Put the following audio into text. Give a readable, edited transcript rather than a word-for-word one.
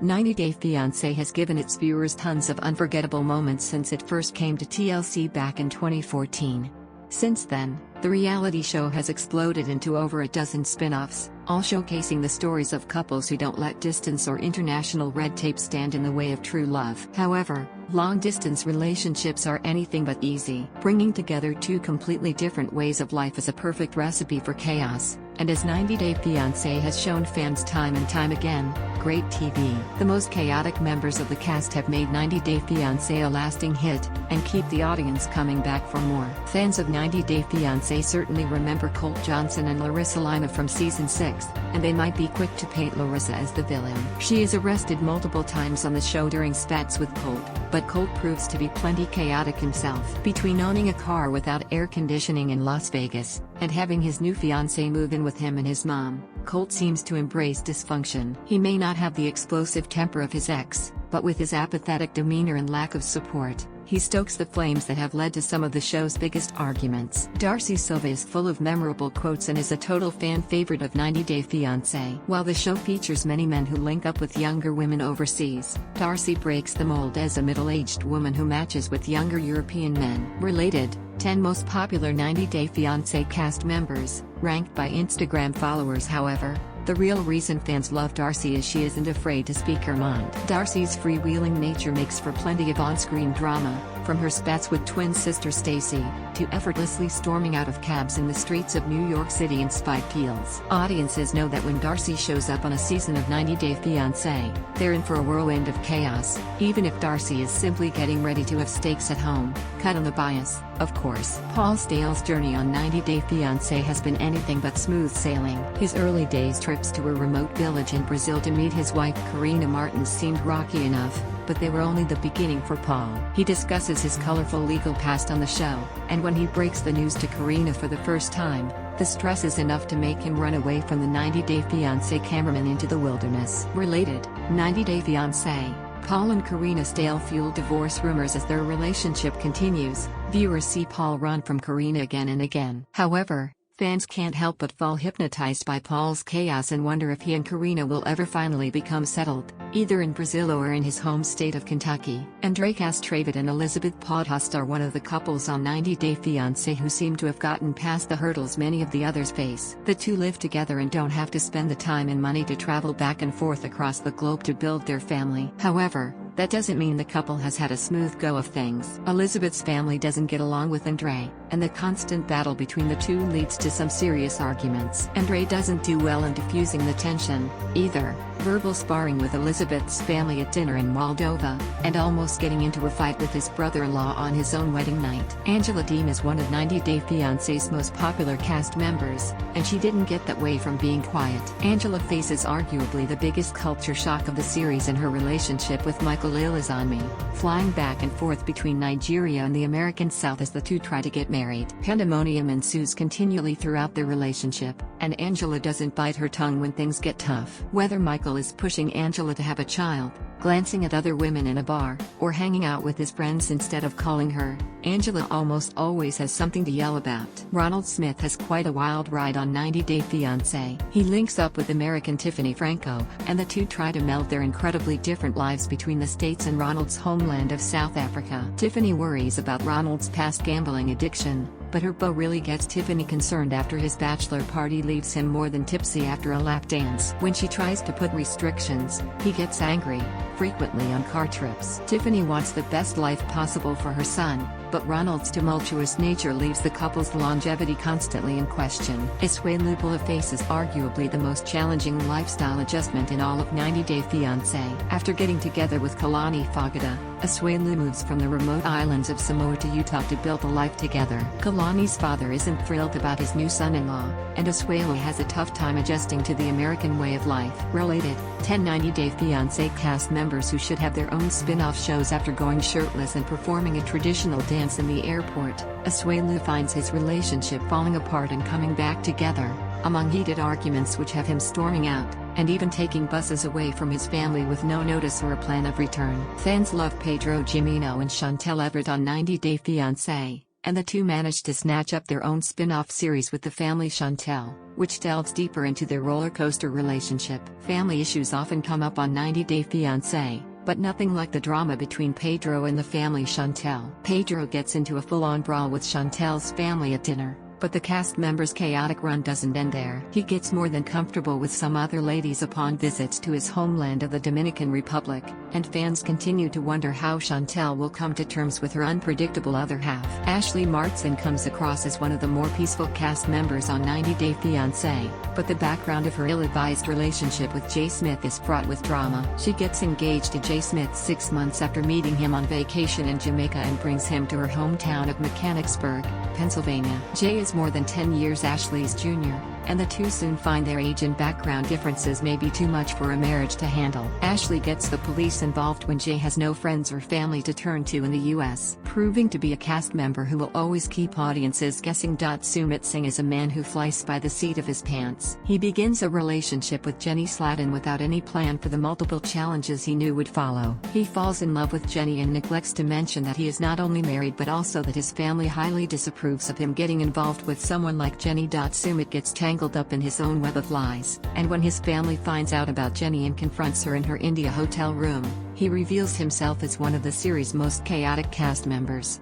90 Day Fiancé has given its viewers tons of unforgettable moments since it first came to TLC back in 2014. Since then, the reality show has exploded into over a dozen spin-offs, all showcasing the stories of couples who don't let distance or international red tape stand in the way of true love. However, long-distance relationships are anything but easy. Bringing together two completely different ways of life is a perfect recipe for chaos, and as 90 Day Fiancé has shown fans time and time again, great TV. The most chaotic members of the cast have made 90 Day Fiancé a lasting hit, and keep the audience coming back for more. Fans of 90 Day Fiancé certainly remember Colt Johnson and Larissa Lima from season 6, and they might be quick to paint Larissa as the villain. She is arrested multiple times on the show during spats with Colt, but Colt proves to be plenty chaotic himself. Between owning a car without air conditioning in Las Vegas, and having his new fiancée move in with him and his mom, Colt seems to embrace dysfunction. He may not have the explosive temper of his ex, but with his apathetic demeanor and lack of support, he stokes the flames that have led to some of the show's biggest arguments. Darcy Silva is full of memorable quotes and is a total fan favorite of 90 Day Fiancé. While the show features many men who link up with younger women overseas, Darcy breaks the mold as a middle-aged woman who matches with younger European men. Related, 10 most popular 90 Day Fiancé cast members, ranked by Instagram followers. However, the real reason fans love Darcy is she isn't afraid to speak her mind. Darcy's freewheeling nature makes for plenty of on-screen drama, from her spats with twin sister Stacy, to effortlessly storming out of cabs in the streets of New York City in spiked heels. Audiences know that when Darcy shows up on a season of 90 Day Fiancé, they're in for a whirlwind of chaos, even if Darcy is simply getting ready to have steaks at home. Cut on the bias, of course. Paul Stale's journey on 90 Day Fiancé has been anything but smooth sailing. His early days trips to a remote village in Brazil to meet his wife Karina Martson seemed rocky enough, but they were only the beginning for Paul. He discusses his colorful legal past on the show, and when he breaks the news to Karina for the first time, the stress is enough to make him run away from the 90 Day Fiancé cameraman into the wilderness. Related, 90 Day Fiancé, Paul and Karina Stale fuel divorce rumors as their relationship continues. Viewers see Paul run from Karina again and again. However, fans can't help but fall hypnotized by Paul's chaos and wonder if he and Karina will ever finally become settled, either in Brazil or in his home state of Kentucky. Andre Castravet and Elizabeth Podhust are one of the couples on 90 Day Fiancé who seem to have gotten past the hurdles many of the others face. The two live together and don't have to spend the time and money to travel back and forth across the globe to build their family. However, that doesn't mean the couple has had a smooth go of things. Elizabeth's family doesn't get along with Andre, and the constant battle between the two leads to some serious arguments. Andre doesn't do well in diffusing the tension, either, verbal sparring with Elizabeth's family at dinner in Moldova, and almost getting into a fight with his brother-in-law on his own wedding night. Angela Deem is one of 90 Day Fiancé's most popular cast members, and she didn't get that way from being quiet. Angela faces arguably the biggest culture shock of the series in her relationship with Michael Ilizanmi, flying back and forth between Nigeria and the American South as the two try to get married. Pandemonium ensues continually throughout their relationship, and Angela doesn't bite her tongue when things get tough. Whether Michael is pushing Angela to have a child, glancing at other women in a bar, or hanging out with his friends instead of calling her, Angela almost always has something to yell about. Ronald Smith has quite a wild ride on 90 Day Fiancé. He links up with American Tiffany Franco, and the two try to meld their incredibly different lives between the States and Ronald's homeland of South Africa. Tiffany worries about Ronald's past gambling addiction, but her beau really gets Tiffany concerned after his bachelor party leaves him more than tipsy after a lap dance. When she tries to put restrictions, he gets angry, frequently on car trips. Tiffany wants the best life possible for her son, but Ronald's tumultuous nature leaves the couple's longevity constantly in question. Asuelu Boniface is arguably the most challenging lifestyle adjustment in all of 90 Day Fiancé. After getting together with Kalani Fagada, Asuelu moves from the remote islands of Samoa to Utah to build a life together. Kalani's father isn't thrilled about his new son-in-law, and Asuelu has a tough time adjusting to the American way of life. Related, 10 90 Day Fiancé cast members who should have their own spin-off shows after going shirtless and performing a traditional dance in the airport. Asuelu finds his relationship falling apart and coming back together, among heated arguments which have him storming out, and even taking buses away from his family with no notice or a plan of return. Fans love Pedro Gimino and Chantelle Everett on 90 Day Fiancé, and the two manage to snatch up their own spin-off series with the family Chantelle, which delves deeper into their roller coaster relationship. Family issues often come up on 90 Day Fiancé, but nothing like the drama between Pedro and the family Chantelle. Pedro gets into a full-on brawl with Chantelle's family at dinner, but the cast members' chaotic run doesn't end there. He gets more than comfortable with some other ladies upon visits to his homeland of the Dominican Republic, and fans continue to wonder how Chantelle will come to terms with her unpredictable other half. Martson comes across as one of the more peaceful cast members on 90 Day Fiancé, but the background of her ill-advised relationship with Jay Smith is fraught with drama. She gets engaged to Jay Smith 6 months after meeting him on vacation in Jamaica and brings him to her hometown of Mechanicsburg, Pennsylvania. Jay is more than 10 years Ashley's junior, and the two soon find their age and background differences may be too much for a marriage to handle. Ashley gets the police involved when Jay has no friends or family to turn to in the US, proving to be a cast member who will always keep audiences guessing. Sumit Singh is a man who flies by the seat of his pants. He begins a relationship with Jenny Slatton without any plan for the multiple challenges he knew would follow. He falls in love with Jenny and neglects to mention that he is not only married but also that his family highly disapproves of him getting involved with someone like Jenny. Sumit gets tangled up in his own web of lies, and when his family finds out about Jenny and confronts her in her India hotel room, he reveals himself as one of the series' most chaotic cast members.